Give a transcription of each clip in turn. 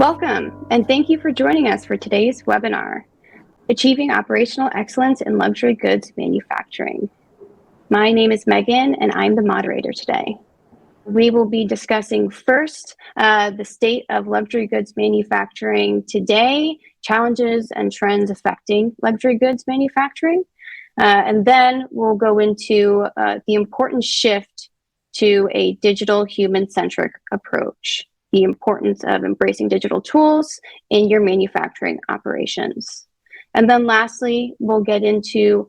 Welcome, and thank you for joining us for today's webinar, Achieving Operational Excellence in Luxury Goods Manufacturing. My name is Megan, and I'm the moderator today. We will be discussing first the state of luxury goods manufacturing today, challenges and trends affecting luxury goods manufacturing, and then we'll go into the important shift to a digital human-centric approach, the importance of embracing digital tools in your manufacturing operations. And then lastly, we'll get into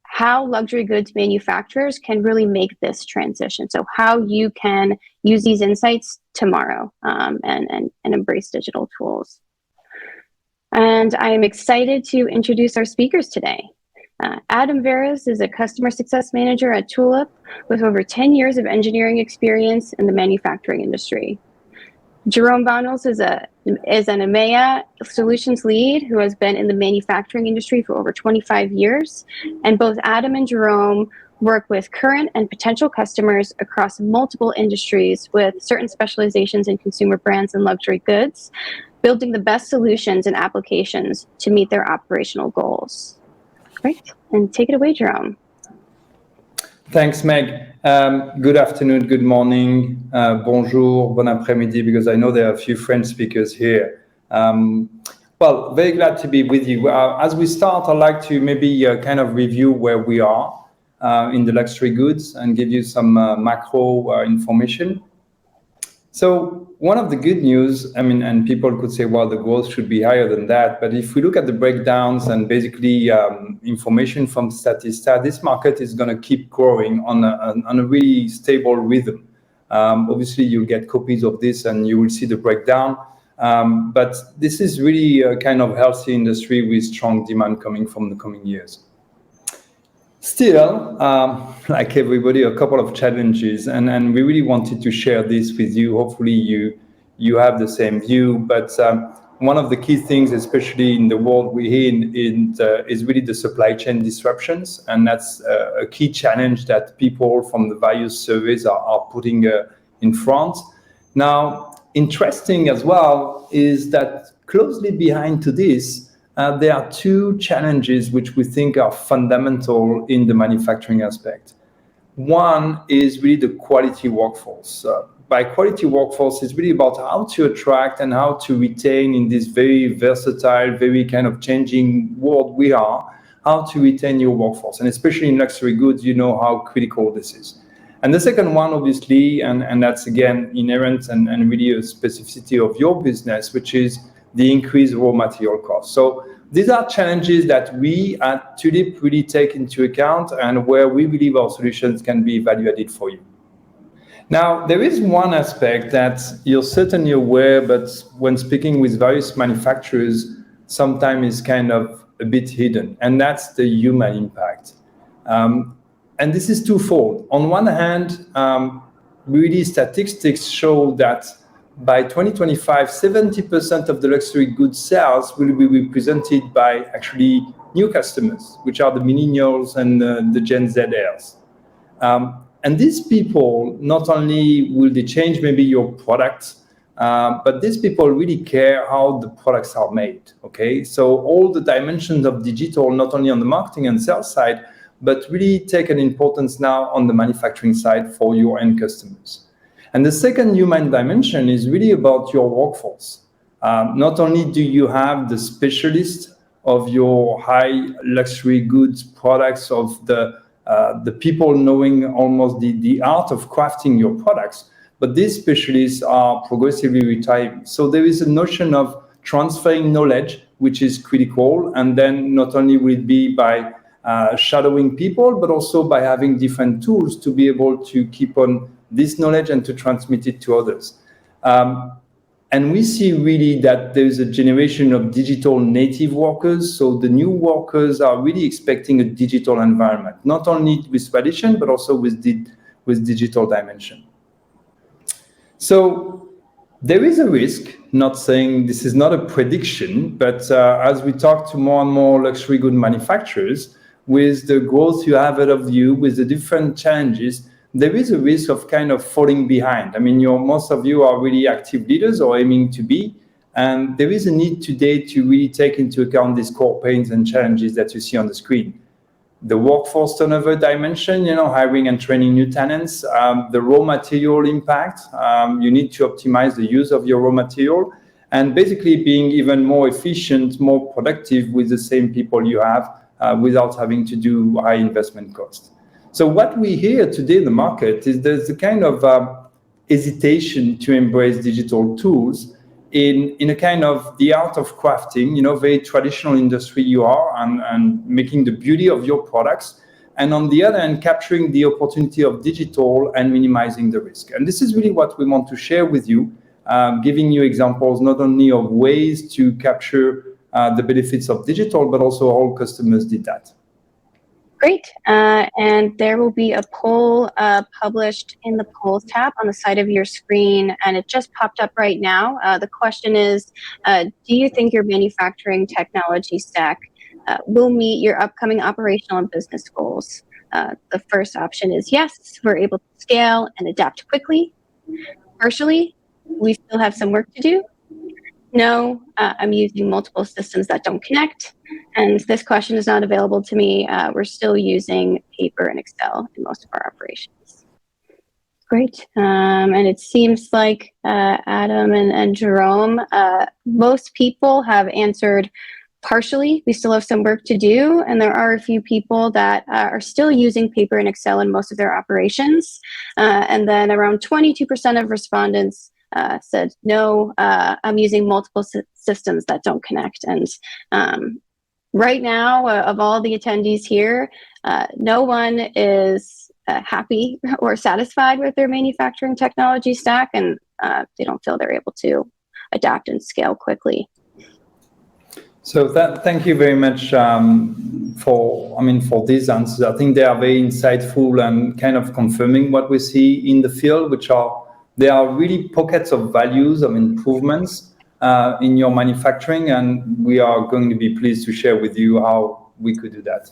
how luxury goods manufacturers can really make this transition. So how you can use these insights tomorrow and embrace digital tools. And I am excited to introduce our speakers today. Adam Veras is a customer success manager at Tulip with over 10 years of engineering experience in the manufacturing industry. Jerome Banuls is an EMEA solutions lead who has been in the manufacturing industry for over 25 years. And both Adam and Jerome work with current and potential customers across multiple industries with certain specializations in consumer brands and luxury goods, building the best solutions and applications to meet their operational goals. Great, and take it away, Jerome. Thanks, Meg. Good afternoon, good morning, bonjour, bon après-midi, because I know there are a few French speakers here. Well, very glad to be with you. As we start, I'd like to maybe kind of review where we are in the luxury goods and give you some macro information. So one of the good news, and people could say, well, the growth should be higher than that. But if we look at the breakdowns and basically information from Statista, this market is going to keep growing on a really stable rhythm. Obviously, you'll get copies of this and you will see the breakdown. But this is really a kind of healthy industry with strong demand coming from the coming years. Still, like everybody, a couple of challenges, and we really wanted to share this with you. Hopefully you have the same view, but one of the key things, especially in the world we're in, is really the supply chain disruptions, and that's a key challenge that people from the various surveys are putting in front. Now, interesting as well is that closely behind to this, there are two challenges which we think are fundamental in the manufacturing aspect. One is really the quality workforce. By quality workforce, it's really about how to attract and how to retain in this very versatile, very kind of changing world we are, how to retain your workforce. And especially in luxury goods, you know how critical this is. And the second one, obviously, and that's again inherent and really a specificity of your business, which is the increased raw material costs. So these are challenges that we at Tulip really take into account and where we believe our solutions can be value added for you. Now, there is one aspect that you're certainly aware, but when speaking with various manufacturers, sometimes is kind of a bit hidden, and that's the human impact. And this is twofold. On one hand, really statistics show that by 2025, 70% of the luxury goods sales will be represented by actually new customers, which are the millennials and the Gen Zers. And these people, not only will they change maybe your products, but these people really care how the products are made, okay? So all the dimensions of digital, not only on the marketing and sales side, but really take an importance now on the manufacturing side for your end customers. And the second human dimension is really about your workforce. Not only do you have the specialists of your high luxury goods products, of the people knowing almost the art of crafting your products, but these specialists are progressively retiring. So there is a notion of transferring knowledge, which is critical, and then not only will it be by shadowing people, but also by having different tools to be able to keep on this knowledge and to transmit it to others. And we see really that there's a generation of digital native workers. So the new workers are really expecting a digital environment, not only with tradition, but also with digital dimension. So there is a risk, not saying this is not a prediction, but as we talk to more and more luxury good manufacturers, with the growth you have ahead of you, with the different challenges, there is a risk of kind of falling behind. I mean, most of you are really active leaders or aiming to be, And there is a need today to really take into account these core pains and challenges that you see on the screen. The workforce turnover dimension, hiring and training new talents, the raw material impact, you need to optimize the use of your raw material, and basically being even more efficient, more productive with the same people you have without having to do high investment costs. So what we hear today in the market is there's a kind of hesitation to embrace digital tools in a kind of the art of crafting, very traditional industry you are, and making the beauty of your products. And on the other hand, capturing the opportunity of digital and minimizing the risk. And this is really what we want to share with you, giving you examples not only of ways to capture the benefits of digital, but also how customers did that. Great. And there will be a poll published in the polls tab on the side of your screen, and it just popped up right now. The question is, do you think your manufacturing technology stack will meet your upcoming operational and business goals? The first option is yes, we're able to scale and adapt quickly. Partially, we still have some work to do. No, I'm using multiple systems that don't connect. And this question is not available to me. We're still using paper and Excel in most of our operations. Great. And it seems like Adam and Jerome, most people have answered partially. We still have some work to do. And there are a few people that are still using paper and Excel in most of their operations. And then around 22% of respondents said, no, I'm using multiple systems that don't connect. And right now, of all the attendees here, no one is happy or satisfied with their manufacturing technology stack, and they don't feel they're able to adapt and scale quickly. So thank you very much for these answers. I think they are very insightful and kind of confirming what we see in the field, which there are really pockets of values of improvements in your manufacturing, and we are going to be pleased to share with you how we could do that.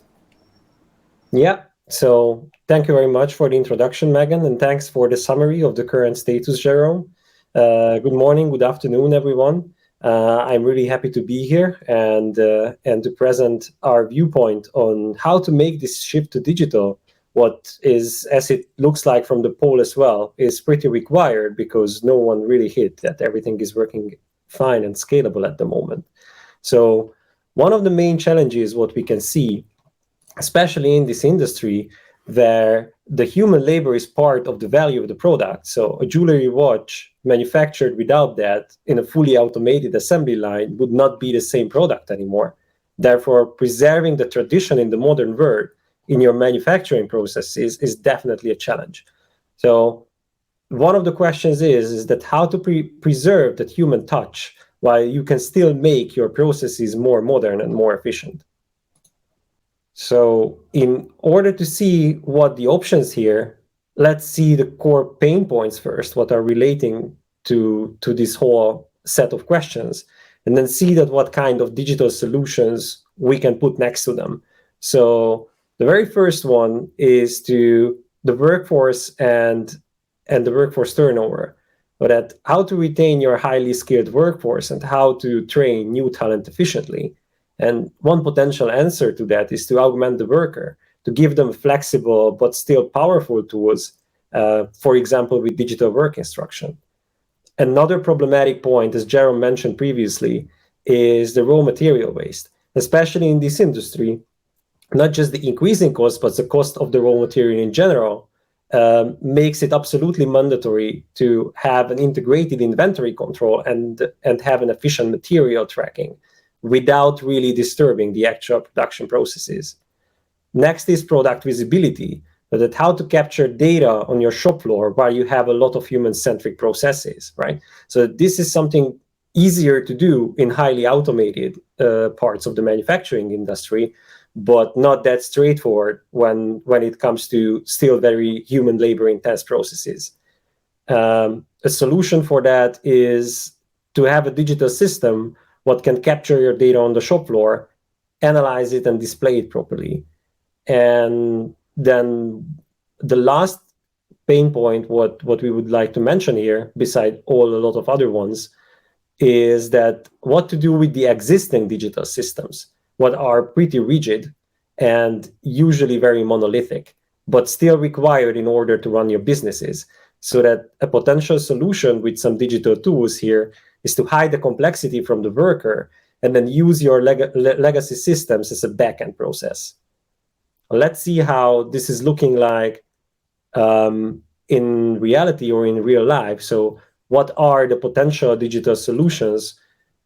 Yeah, so thank you very much for the introduction, Megan, and thanks for the summary of the current status, Jerome. Good morning, good afternoon, everyone. I'm really happy to be here and to present our viewpoint on how to make this shift to digital. What is, as it looks like from the poll as well, is pretty required because no one really hit that everything is working fine and scalable at the moment. So one of the main challenges what we can see, especially in this industry, where the human labor is part of the value of the product. So a jewelry watch manufactured without that in a fully automated assembly line would not be the same product anymore. Therefore, preserving the tradition in the modern world in your manufacturing processes is definitely a challenge. So one of the questions is that how to preserve that human touch while you can still make your processes more modern and more efficient. So in order to see what the options here, let's see the core pain points first, what are relating to this whole set of questions, and then see that what kind of digital solutions we can put next to them. So the very first one is to the workforce and the workforce turnover, but that how to retain your highly skilled workforce and how to train new talent efficiently. And one potential answer to that is to augment the worker, to give them flexible but still powerful tools, for example, with digital work instruction. Another problematic point, as Jerome mentioned previously, is the raw material waste, especially in this industry. Not just the increasing cost, but the cost of the raw material in general makes it absolutely mandatory to have an integrated inventory control and have an efficient material tracking without really disturbing the actual production processes. Next is product visibility, that how to capture data on your shop floor while you have a lot of human-centric processes, right? So this is something easier to do in highly automated parts of the manufacturing industry, but not that straightforward when it comes to still very human labor intense processes. A solution for that is to have a digital system what can capture your data on the shop floor, analyze it and display it properly. And then the last pain point, what we would like to mention here, beside a lot of other ones, is that what to do with the existing digital systems, what are pretty rigid and usually very monolithic, but still required in order to run your businesses. So that a potential solution with some digital tools here is to hide the complexity from the worker and then use your legacy systems as a backend process. Let's see how this is looking like in reality or in real life. So what are the potential digital solutions,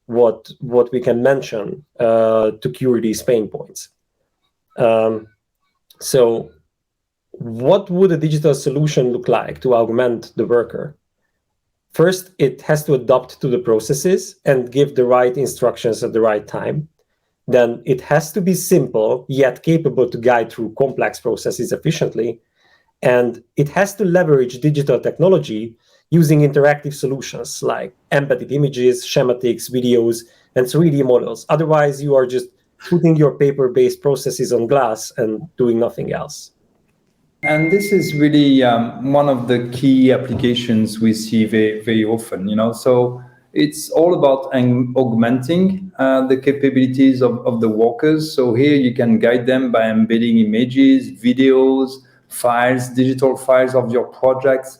what we can mention to cure these pain points? So what would a digital solution look like to augment the worker? First, it has to adapt to the processes and give the right instructions at the right time. Then it has to be simple, yet capable to guide through complex processes efficiently. And it has to leverage digital technology using interactive solutions like embedded images, schematics, videos, and 3D models. Otherwise, you are just putting your paper-based processes on glass and doing nothing else. And this is really one of the key applications we see very, very often, So it's all about augmenting the capabilities of the workers. So here you can guide them by embedding images, videos, files, digital files of your products,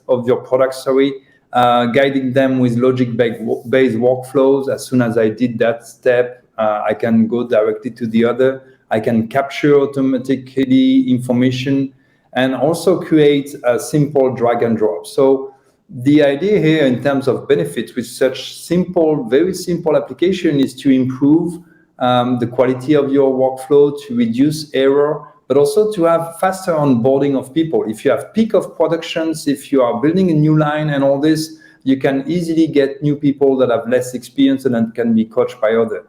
guiding them with logic-based workflows. As soon as I did that step, I can go directly to the other. I can capture automatically information and also create a simple drag and drop. So the idea here in terms of benefits with such simple, very simple application is to improve the quality of your workflow, to reduce error, but also to have faster onboarding of people. If you have peak of productions, if you are building a new line and all this, you can easily get new people that have less experience and then can be coached by others.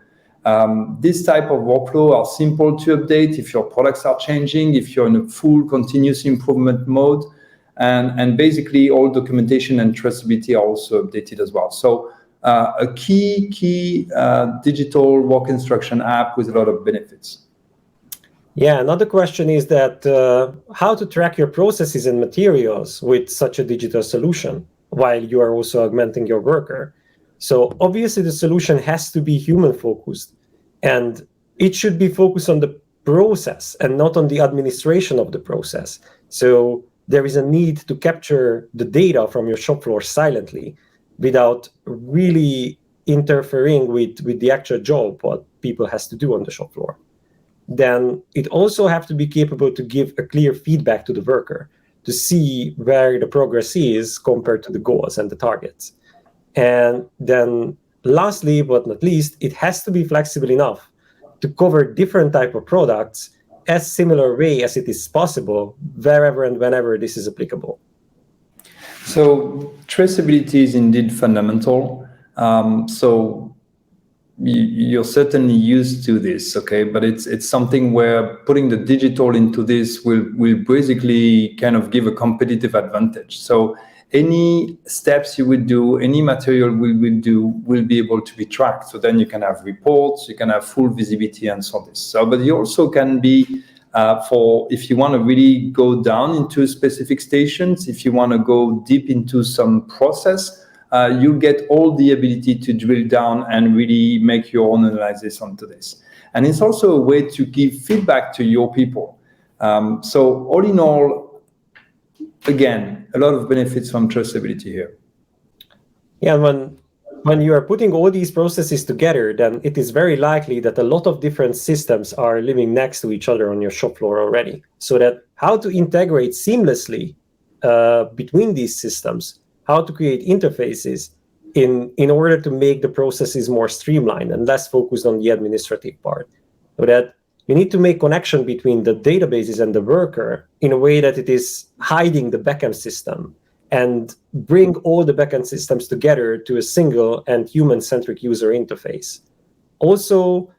This type of workflow are simple to update if your products are changing, if you're in a full continuous improvement mode, and basically all documentation and traceability are also updated as well. So a key digital work instruction app with a lot of benefits. Yeah, another question is that how to track your processes and materials with such a digital solution while you are also augmenting your worker. So obviously the solution has to be human focused, and it should be focused on the process and not on the administration of the process. So there is a need to capture the data from your shop floor silently without really interfering with the actual job, what people has to do on the shop floor. Then it also have to be capable to give a clear feedback to the worker to see where the progress is compared to the goals and the targets. And then lastly, but not least, it has to be flexible enough to cover different type of products as similar way as it is possible, wherever and whenever this is applicable. So traceability is indeed fundamental. So you're certainly used to this, okay? But it's something where putting the digital into this will basically kind of give a competitive advantage. So any steps you would do, any material we will do will be able to be tracked. So then you can have reports, you can have full visibility and so this. So, but you also can be if you want to really go down into specific stations, if you want to go deep into some process, you get all the ability to drill down and really make your own analysis onto this. And it's also a way to give feedback to your people. So all in all, again, a lot of benefits from traceability here. Yeah, when you are putting all these processes together, then it is very likely that a lot of different systems are living next to each other on your shop floor already. So that how to integrate seamlessly between these systems, how to create interfaces in order to make the processes more streamlined and less focused on the administrative part. So that you need to make connection between the databases and the worker in a way that it is hiding the backend system and bring all the backend systems together to a single and human-centric user interface. Also,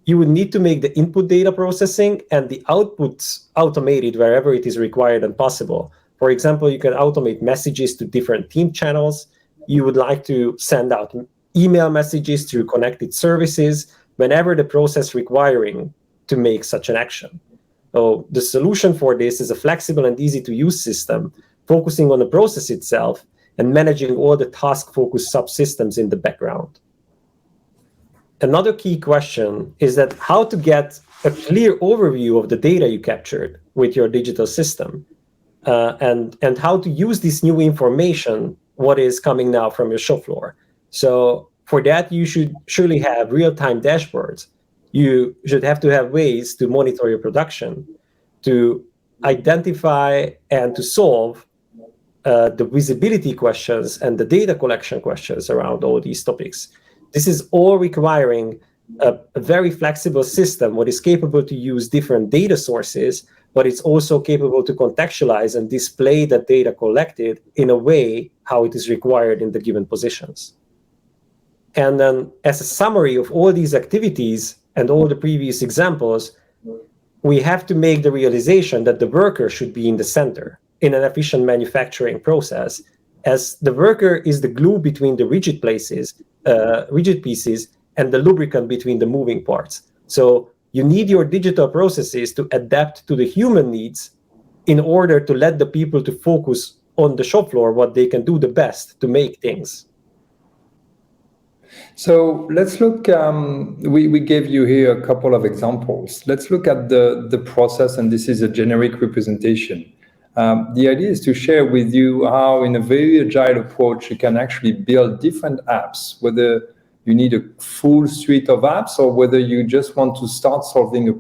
you would need to make the input data processing and the outputs automated wherever it is required and possible. For example, you can automate messages to different team channels. You would like to send out email messages through connected services whenever the process requiring to make such an action. So the solution for this is a flexible and easy to use system, focusing on the process itself and managing all the task-focused subsystems in the background. another key question is that how to get a clear overview of the data you captured with your digital system, and how to use this new information, what is coming now from your shop floor. So for that, you should surely have real-time dashboards. You should have to have ways to monitor your production, to identify and to solve the visibility questions and the data collection questions around all these topics. This is all requiring a very flexible system, what is capable to use different data sources, but it's also capable to contextualize and display the data collected in a way how it is required in the given positions. And then as a summary of all these activities and all the previous examples, we have to make the realization that the worker should be in the center in an efficient manufacturing process, as the worker is the glue between the rigid pieces and the lubricant between the moving parts. So you need your digital processes to adapt to the human needs in order to let the people to focus on the shop floor what they can do the best to make things. So let's look, we gave you here a couple of examples. Let's look at the process, and this is a generic representation. The idea is to share with you how in a very agile approach you can actually build different apps, whether you need a full suite of apps or whether you just want to start solving a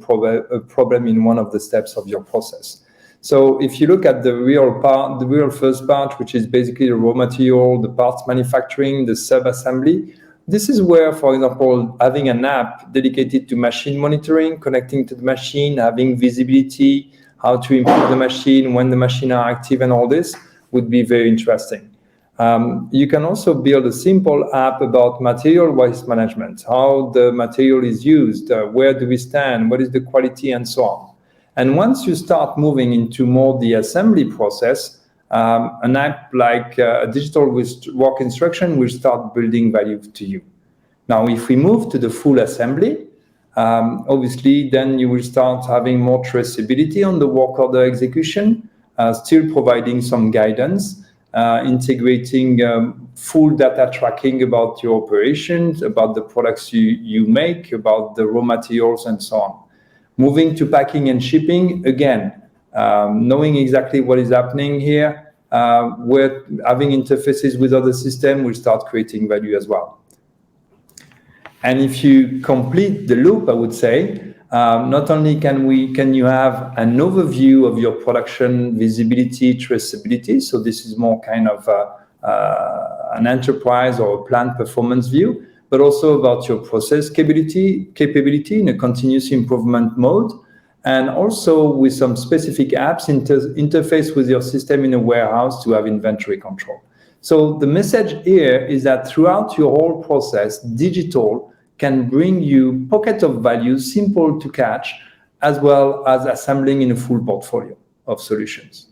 problem in one of the steps of your process. So if you look at the real first part, which is basically the raw material, the parts manufacturing, the sub-assembly, this is where, for example, having an app dedicated to machine monitoring, connecting to the machine, having visibility, how to improve the machine, when the machines are active and all this would be very interesting. You can also build a simple app about material waste management, how the material is used, where do we stand, what is the quality, and so on. And once you start moving into more the assembly process, an app like a digital work instruction will start building value to you. Now, if we move to the full assembly, obviously, then you will start having more traceability on the work order execution, still providing some guidance, integrating full data tracking about your operations, about the products you make, about the raw materials, and so on. Moving to packing and shipping, again, knowing exactly what is happening here, we're having interfaces with other systems will start creating value as well. And if you complete the loop, I would say, not only can you have an overview of your production, visibility, traceability, so this is more kind of an enterprise or a plant performance view, but also about your process capability in a continuous improvement mode, and also with some specific apps interface with your system in a warehouse to have inventory control. So the message here is that throughout your whole process, digital can bring you pockets of value, simple to catch, as well as assembling in a full portfolio of solutions.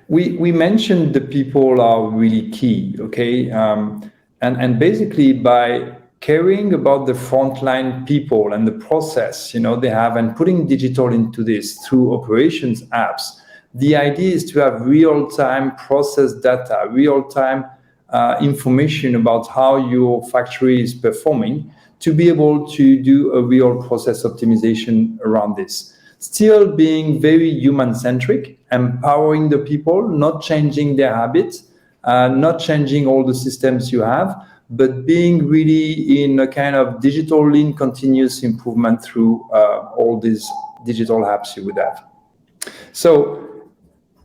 We mentioned the people are really key, okay? And basically by caring about the frontline people and the process, they have, and putting digital into this through operations apps, the idea is to have real-time process data, real-time information about how your factory is performing to be able to do a real process optimization around this. Still being very human-centric, empowering the people, not changing their habits, not changing all the systems you have, but being really in a kind of digital lean continuous improvement through all these digital apps you would have. So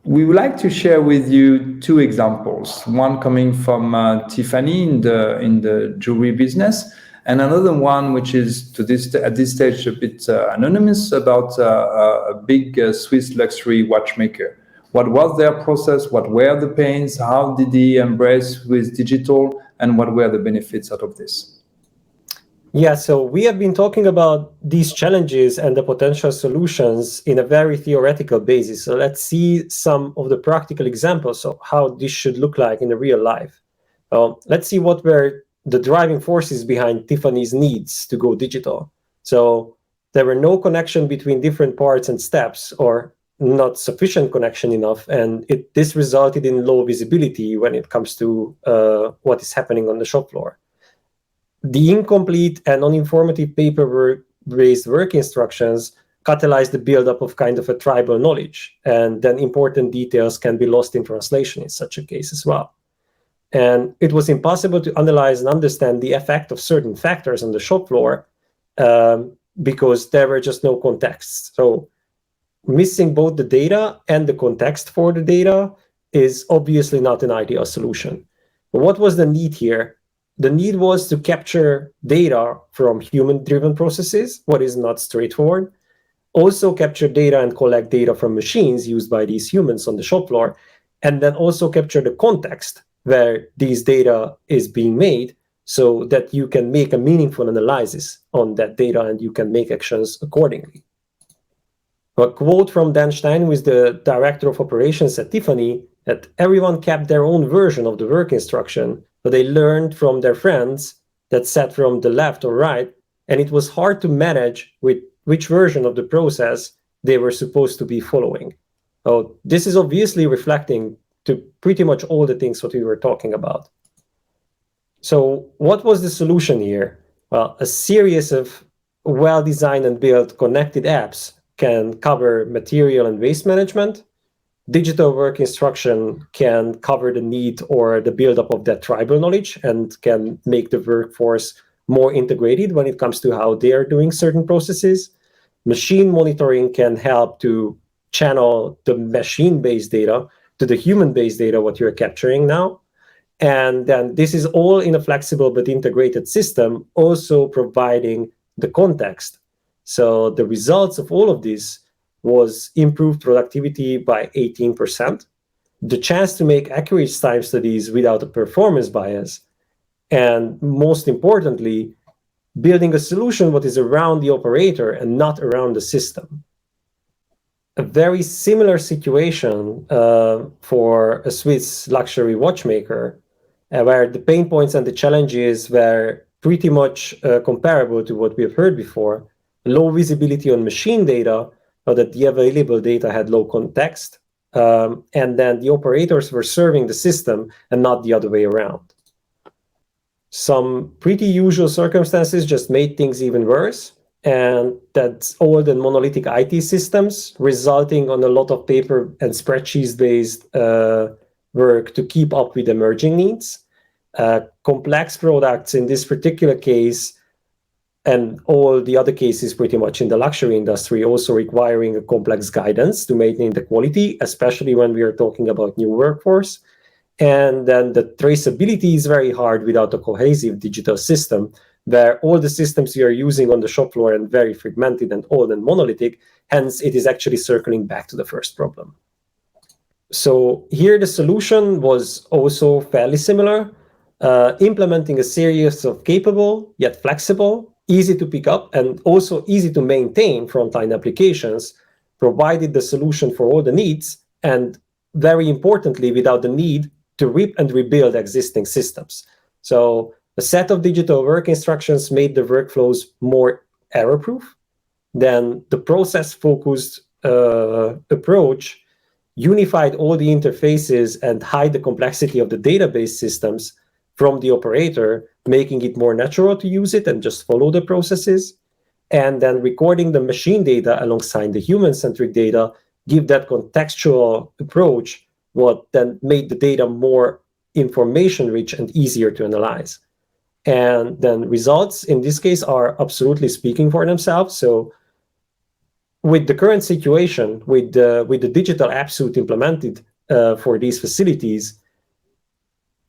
we would like to share with you two examples, one coming from Tiffany in the jewelry business, and another one which is at this stage a bit anonymous, about a big Swiss luxury watchmaker. What was their process? What were the pains? How did they embrace with digital? And what were the benefits out of this? Yeah, so we have been talking about these challenges and the potential solutions in a very theoretical basis. So let's see some of the practical examples of how this should look like in the real life. Let's see what were the driving forces behind Tiffany's needs to go digital. So there were no connection between different parts and steps, or not sufficient connection enough, and this resulted in low visibility when it comes to what is happening on the shop floor. the incomplete and uninformative paper-based work instructions catalyze the buildup of kind of a tribal knowledge, and then important details can be lost in translation in such a case as well. And it was impossible to analyze and understand the effect of certain factors on the shop floor because there were just no contexts. So missing both the data and the context for the data is obviously not an ideal solution. But what was the need here? The need was to capture data from human-driven processes, what is not straightforward. Also capture data and collect data from machines used by these humans on the shop floor, and then also capture the context where these data is being made so that you can make a meaningful analysis on that data and you can make actions accordingly. A quote from Dan Stein, who is the director of operations at Tiffany, that everyone kept their own version of the work instruction, but they learned from their friends that sat from the left or right, and it was hard to manage with which version of the process they were supposed to be following. So this is obviously reflecting to pretty much all the things what we were talking about. So what was the solution here? Well, a series of well-designed and built connected apps can cover material and waste management. Digital work instruction can cover the need or the buildup of that tribal knowledge and can make the workforce more integrated when it comes to how they are doing certain processes. Machine monitoring can help to channel the machine-based data to the human-based data, what you're capturing now. And then this is all in a flexible but integrated system, also providing the context. So the results of all of this was improved productivity by 18%, the chance to make accurate time studies without a performance bias, and most importantly, building a solution what is around the operator and not around the system. A very similar situation for a Swiss luxury watchmaker, where the pain points and the challenges were pretty much comparable to what we have heard before. Low visibility on machine data, or that the available data had low context, and then the operators were serving the system and not the other way around. Some pretty usual circumstances just made things even worse, and that's old and monolithic IT systems, resulting on a lot of paper and spreadsheets-based work to keep up with emerging needs. Complex products in this particular case, and all the other cases pretty much in the luxury industry, also requiring a complex guidance to maintain the quality, especially when we are talking about new workforce. And then the traceability is very hard without a cohesive digital system, where all the systems we are using on the shop floor are very fragmented and old and monolithic. Hence, it is actually circling back to the first problem. So here the solution was also fairly similar, implementing a series of capable yet flexible, easy to pick up, and also easy to maintain frontline applications, provided the solution for all the needs, and very importantly, without the need to rip and rebuild existing systems. So a set of digital work instructions made the workflows more error-proof. Then the process-focused approach unified all the interfaces and hide the complexity of the database systems from the operator, making it more natural to use it and just follow the processes. And then recording the machine data alongside the human-centric data, give that contextual approach, what then made the data more information-rich and easier to analyze. And then results in this case are absolutely speaking for themselves. So with the current situation, with the digital app suite implemented for these facilities,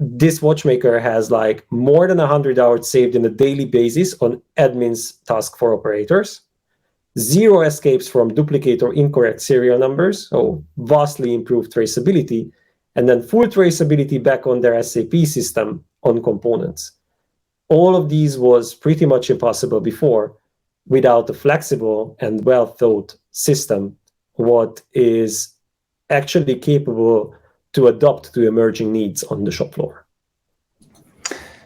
this watchmaker has like more than 100 hours saved on a daily basis on admin's task for operators, 0 escapes from duplicate or incorrect serial numbers, so vastly improved traceability, and then full traceability back on their SAP system on components. All of these was pretty much impossible before without a flexible and well-thought system, what is actually capable to adapt to emerging needs on the shop floor.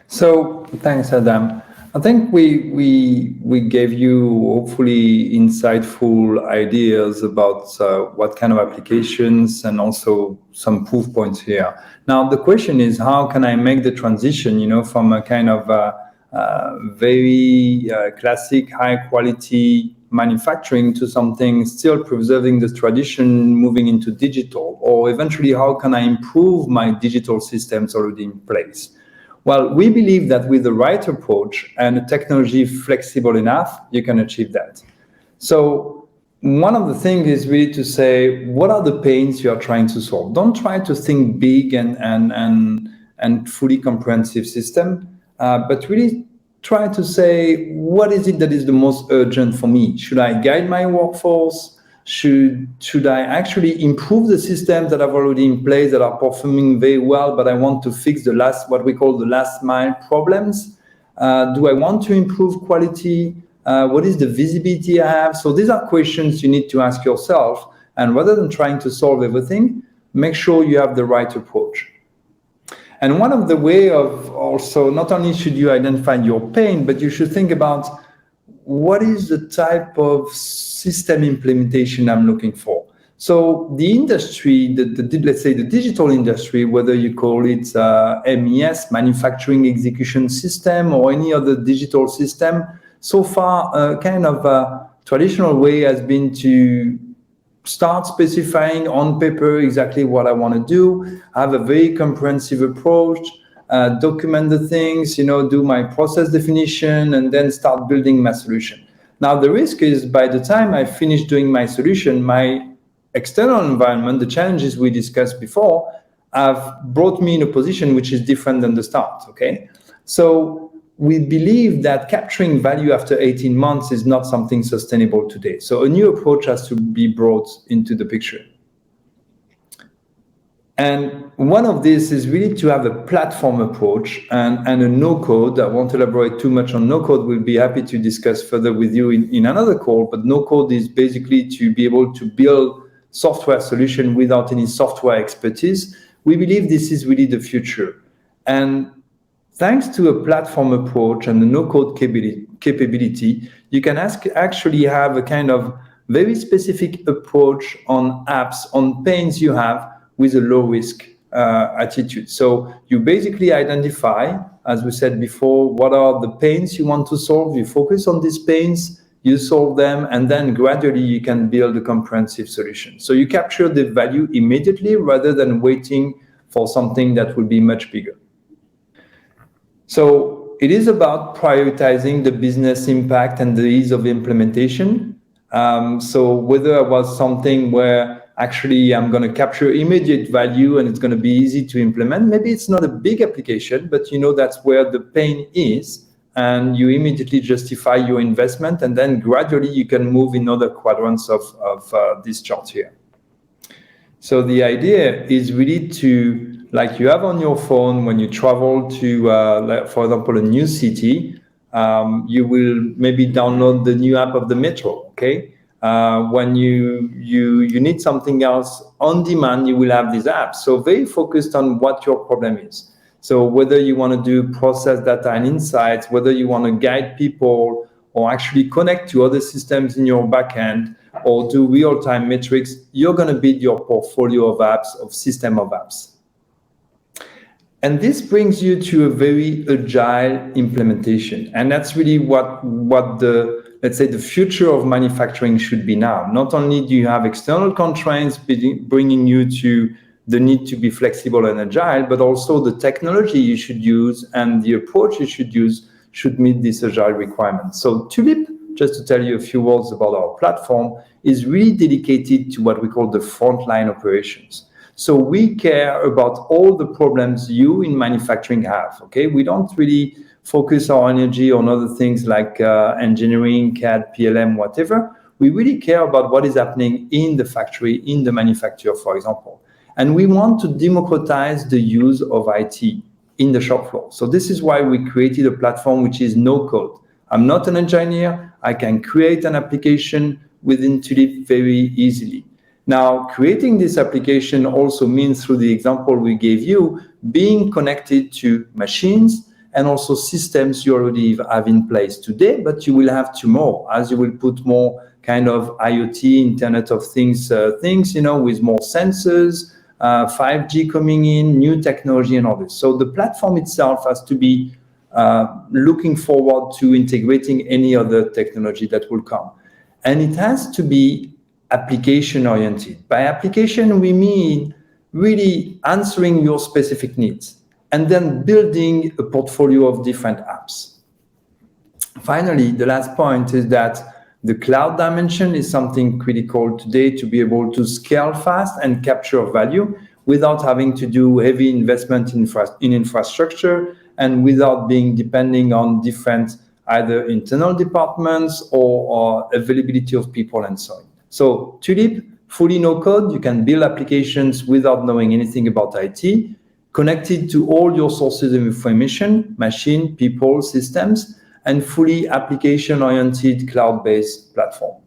So thanks, Adam. I think we gave you hopefully insightful ideas about what kind of applications and also some proof points here. Now the question is, how can I make the transition, from a kind of very classic, high quality manufacturing to something still preserving the tradition, moving into digital? Or eventually, how can I improve my digital systems already in place? Well, we believe that with the right approach and a technology flexible enough, you can achieve that. So one of the things is really to say, what are the pains you are trying to solve? Don't try to think big and fully comprehensive system, but really try to say, what is it that is the most urgent for me? Should I guide my workforce? Should I actually improve the systems that are already in place that are performing very well, but I want to fix what we call the last mile problems? Do I want to improve quality? What is the visibility I have? So these are questions you need to ask yourself. And rather than trying to solve everything, make sure you have the right approach. And one of the way of also, not only should you identify your pain, but you should think about what is the type of system implementation I'm looking for. So the industry, let's say the digital industry, whether you call it MES, manufacturing execution system, or any other digital system, so far kind of a traditional way has been to start specifying on paper exactly what I want to do, have a very comprehensive approach, document the things, do my process definition, and then start building my solution. Now, the risk is by the time I finish doing my solution, my external environment, the challenges we discussed before, have brought me in a position which is different than the start, okay? So we believe that capturing value after 18 months is not something sustainable today. So a new approach has to be brought into the picture. And one of these is really to have a platform approach and a no-code. I won't elaborate too much on no-code. We'll be happy to discuss further with you in another call. But no-code is basically to be able to build software solution without any software expertise. We believe this is really the future. And thanks to a platform approach and the no-code capability, you can actually have a kind of very specific approach on apps, on pains you have, with a low-risk attitude. So you basically identify, as we said before, what are the pains you want to solve. You focus on these pains, you solve them, and then gradually you can build a comprehensive solution. So you capture the value immediately rather than waiting for something that will be much bigger. So it is about prioritizing the business impact and the ease of implementation. So whether it was something where actually I'm going to capture immediate value and it's going to be easy to implement, maybe it's not a big application, but that's where the pain is, and you immediately justify your investment, and then gradually you can move in other quadrants of this chart here. So the idea is really to, like you have on your phone when you travel to, for example, a new city, you will maybe download the new app of the metro, okay? When you need something else on demand, you will have these apps. So very focused on what your problem is. So whether you want to do process data and insights, whether you want to guide people or actually connect to other systems in your backend or do real-time metrics, you're going to build your portfolio of apps, of system of apps. And this brings you to a very agile implementation. And that's really what let's say the future of manufacturing should be now. Not only do you have external constraints bringing you to the need to be flexible and agile, but also the technology you should use and the approach you should use should meet this agile requirement. So Tulip, just to tell you a few words about our platform, is really dedicated to what we call the frontline operations. So we care about all the problems you in manufacturing have, okay? We don't really focus our energy on other things like engineering, CAD, PLM, whatever. We really care about what is happening in the factory, in the manufacturer, for example. And we want to democratize the use of IT in the shop floor. So this is why we created a platform which is no code. I'm not an engineer. I can create an application within Tulip very easily. Now, creating this application also means, through the example we gave you, being connected to machines and also systems you already have in place today, but you will have tomorrow, as you will put more kind of IoT, Internet of Things, with more sensors, 5G coming in, new technology and all this. So the platform itself has to be looking forward to integrating any other technology that will come. And it has to be application oriented. By application, we mean really answering your specific needs and then building a portfolio of different apps. Finally, the last point is that the cloud dimension is something critical today to be able to scale fast and capture value without having to do heavy investment in infrastructure and without being depending on different either internal departments or availability of people and so on. So Tulip, fully no code, you can build applications without knowing anything about IT, connected to all your sources of information, machine, people, systems, and fully application-oriented cloud-based platform.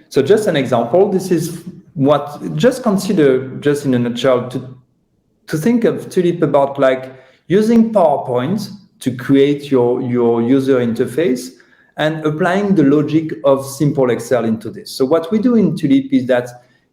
So just an example, this is what, just consider, just in a nutshell, to think of Tulip about like using PowerPoint to create your user interface and applying the logic of simple Excel into this. So what we do in Tulip is that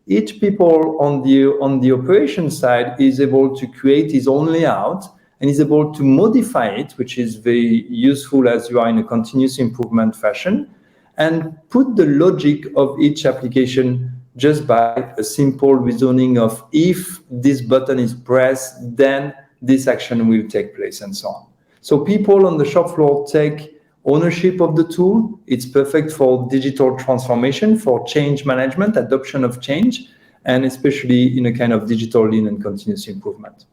each people on the operations side is able to create his own layout and is able to modify it, which is very useful as you are in a continuous improvement fashion, and put the logic of each application just by a simple reasoning of if this button is pressed, then this action will take place and so on. So people on the shop floor take ownership of the tool. It's perfect for digital transformation, for change management, adoption of change, and especially in a kind of digital lean and continuous improvement.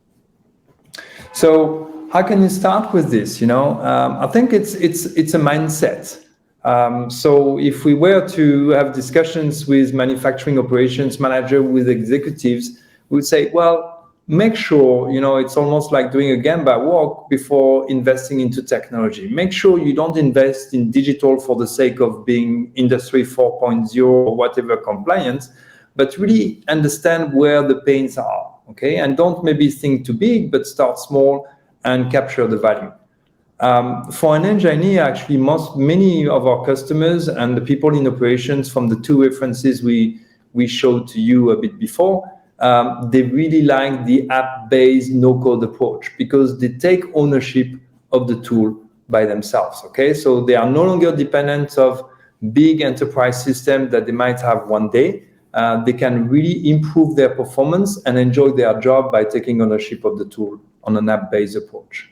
So how can you start with this? I think it's a mindset. So if we were to have discussions with manufacturing operations manager, with executives, we would say, well, make sure, it's almost like doing a Gemba walk before investing into technology. Make sure you don't invest in digital for the sake of being Industry 4.0 or whatever compliance, but really understand where the pains are, okay? And don't maybe think too big, but start small and capture the value. For an engineer, actually, many of our customers and the people in operations from the two references we showed to you a bit before, they really like the app-based no-code approach because they take ownership of the tool by themselves, okay? So they are no longer dependent of big enterprise systems that they might have one day. They can really improve their performance and enjoy their job by taking ownership of the tool on an app-based approach.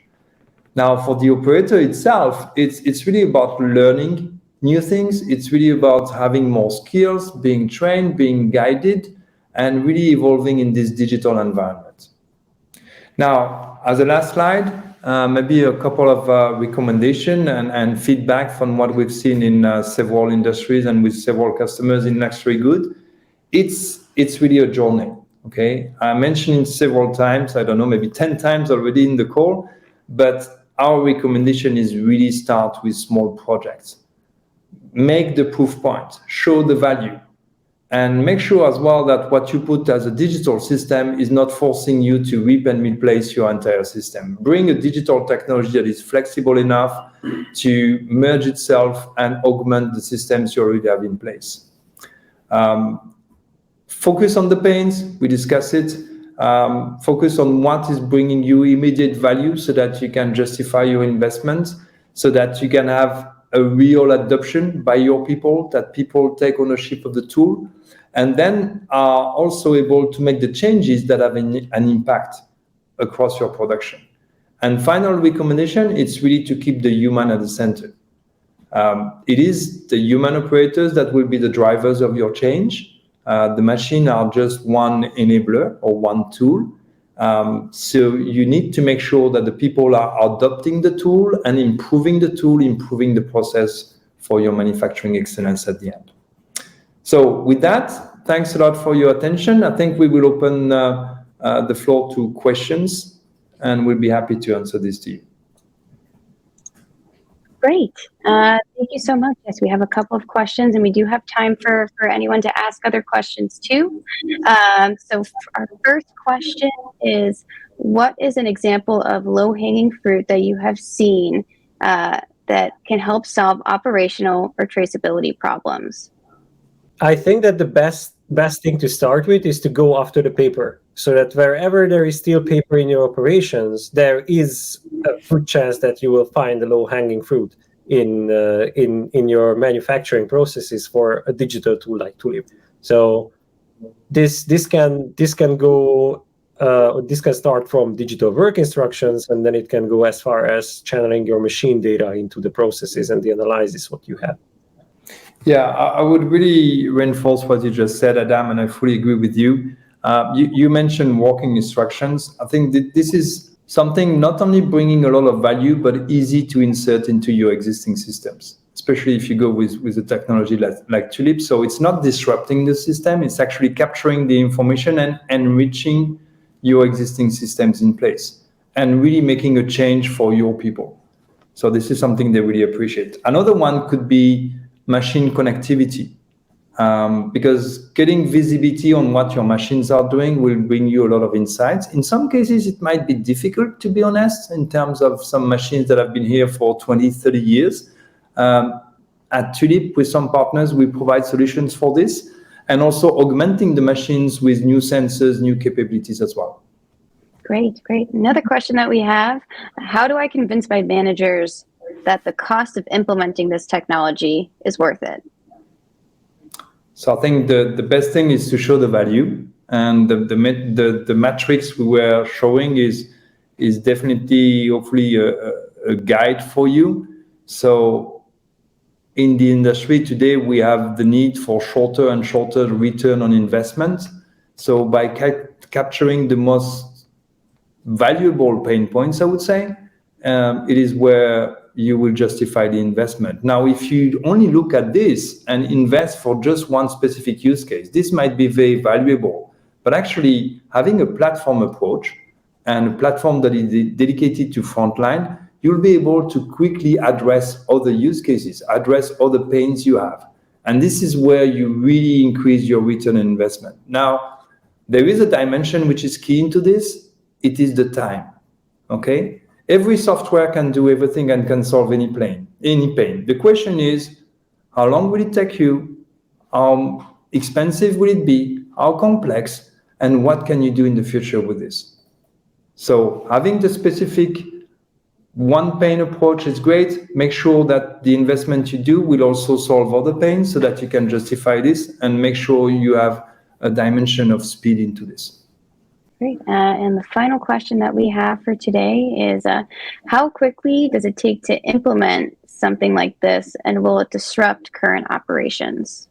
Now, for the operator itself, it's really about learning new things. It's really about having more skills, being trained, being guided, and really evolving in this digital environment. Now, as a last slide, maybe a couple of recommendations and feedback from what we've seen in several industries and with several customers in Luxury Good. It's really a journey, okay? I mentioned it several times, I don't know, maybe 10 times already in the call, but our recommendation is really start with small projects. Make the proof point, show the value, and make sure as well that what you put as a digital system is not forcing you to rip and replace your entire system. Bring a digital technology that is flexible enough to merge itself and augment the systems you already have in place. Focus on the pains, we discussed it. Focus on what is bringing you immediate value so that you can justify your investment, so that you can have a real adoption by your people, that people take ownership of the tool, and then are also able to make the changes that have an impact across your production. And final recommendation, it's really to keep the human at the center. It is the human operators that will be the drivers of your change. The machine are just one enabler or one tool. So you need to make sure that the people are adopting the tool and improving the process for your manufacturing excellence at the end. So with that, thanks a lot for your attention. I think we will open the floor to questions, and we'll be happy to answer this to you. Great. Thank you so much. Yes, we have a couple of questions, and we do have time for anyone to ask other questions too. So our first question is, what is an example of low-hanging fruit that you have seen that can help solve operational or traceability problems? I think that the best thing to start with is to go after the paper, so that wherever there is still paper in your operations, there is a good chance that you will find the low-hanging fruit in your manufacturing processes for a digital tool like Tulip. So this can go. This can start from digital work instructions, and then it can go as far as channeling your machine data into the processes and the analysis what you have. Yeah, I would really reinforce what you just said, Adam, and I fully agree with you. You mentioned working instructions. I think that this is something not only bringing a lot of value, but easy to insert into your existing systems, especially if you go with a technology like Tulip. So it's not disrupting the system, it's actually capturing the information and enriching your existing systems in place and really making a change for your people. So this is something they really appreciate. Another one could be machine connectivity, because getting visibility on what your machines are doing will bring you a lot of insights. In some cases, it might be difficult, to be honest, in terms of some machines that have been here for 20, 30 years. At Tulip, with some partners, we provide solutions for this, and also augmenting the machines with new sensors, new capabilities as well. Great, great. Another question that we have, how do I convince my managers that the cost of implementing this technology is worth it? So I think the best thing is to show the value, and the metrics we were showing is definitely, hopefully, a guide for you. So in the industry today, we have the need for shorter and shorter return on investment. So by capturing the most valuable pain points, I would say, it is where you will justify the investment. Now, if you only look at this and invest for just one specific use case, this might be very valuable. But actually, having a platform approach and a platform that is dedicated to frontline, you'll be able to quickly address other use cases, address other pains you have. And this is where you really increase your return on investment. Now, there is a dimension which is key into this. It is the time, okay? Every software can do everything and can solve any pain. The question is, how long will it take you? How expensive will it be? How complex? And what can you do in the future with this? So having the specific one pain approach is great. Make sure that the investment you do will also solve other pains so that you can justify this, and make sure you have a dimension of speed into this. Great. And the final question that we have for today is, how quickly does it take to implement something like this, and will it disrupt current operations?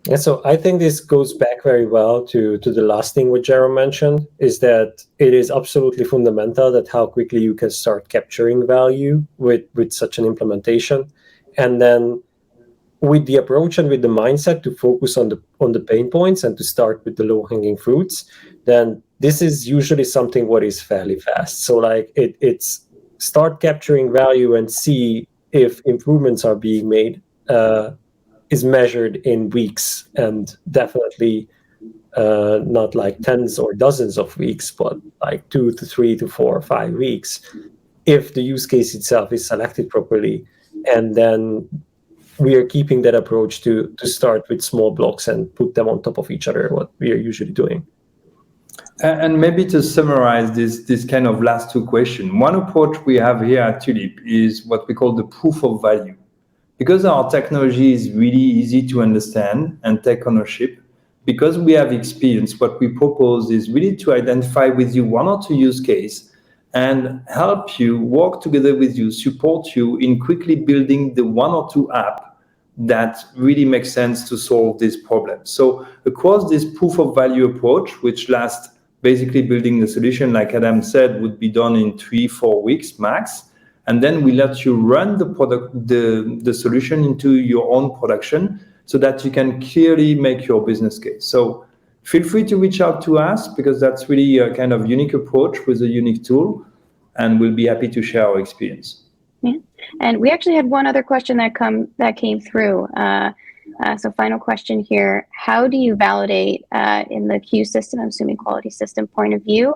Yeah, so I think this goes back very well to the last thing what Jerome mentioned, is that it is absolutely fundamental that how quickly you can start capturing value with such an implementation. And then with the approach and with the mindset to focus on the pain points and to start with the low-hanging fruits, then this is usually something what is fairly fast. So like it's start capturing value and see if improvements are being made, is measured in weeks, and definitely not like tens or dozens of weeks, but like 2 to 3 to 4 or 5 weeks, if the use case itself is selected properly. And then we are keeping that approach to start with small blocks and put them on top of each other, what we are usually doing. And maybe to summarize this kind of last two questions, one approach we have here at Tulip is what we call the proof of value. Because our technology is really easy to understand and take ownership, because we have experience, what we propose is really to identify with you one or two use cases and help you, work together with you, support you in quickly building the one or two app that really makes sense to solve this problem. So across this proof of value approach, which lasts basically building the solution, like Adam said, would be done in 3-4 weeks max. And then we let you run the product, the solution into your own production so that you can clearly make your business case. So feel free to reach out to us, because that's really a kind of unique approach with a unique tool, and we'll be happy to share our experience. Yeah. And we actually had one other question that came through. So final question here, how do you validate in the Q system, I'm assuming quality system point of view,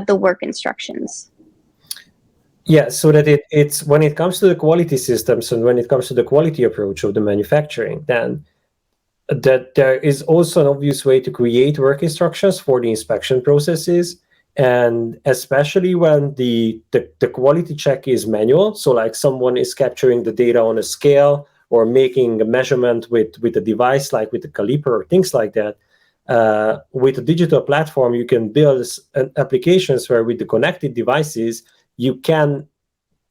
the work instructions? Yeah, so that it's when it comes to the quality systems and when it comes to the quality approach of the manufacturing, then that there is also an obvious way to create work instructions for the inspection processes. And especially when the quality check is manual, so like someone is capturing the data on a scale or making a measurement with a device like with a caliper or things like that, with a digital platform, you can build applications where with the connected devices, you can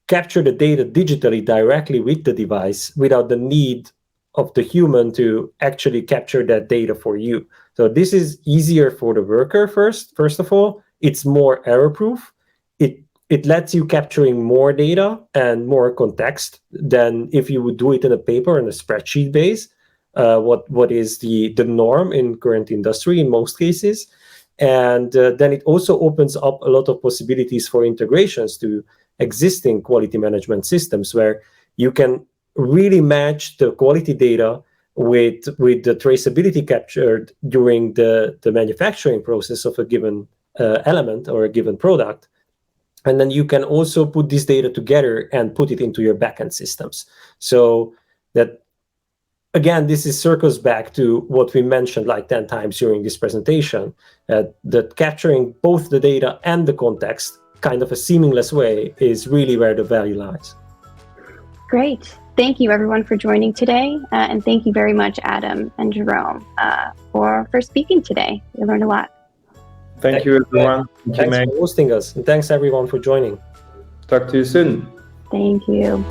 capture the data digitally directly with the device without the need of the human to actually capture that data for you. So this is easier for the worker first of all. It's more error-proof. It lets you capturing more data and more context than if you would do it in a paper and a spreadsheet base, what is the norm in current industry in most cases. And then it also opens up a lot of possibilities for integrations to existing quality management systems where you can really match the quality data with the traceability captured during the manufacturing process of a given element or a given product. And then you can also put this data together and put it into your backend systems. So that, again, this circles back to what we mentioned like 10 times during this presentation, that capturing both the data and the context kind of a seamless way is really where the value lies. Great. Thank you everyone for joining today. And thank you very much, Adam and Jerome, for speaking today. We learned a lot. Thank you, everyone. Thanks for hosting us. And thanks everyone for joining. Talk to you soon. Thank you.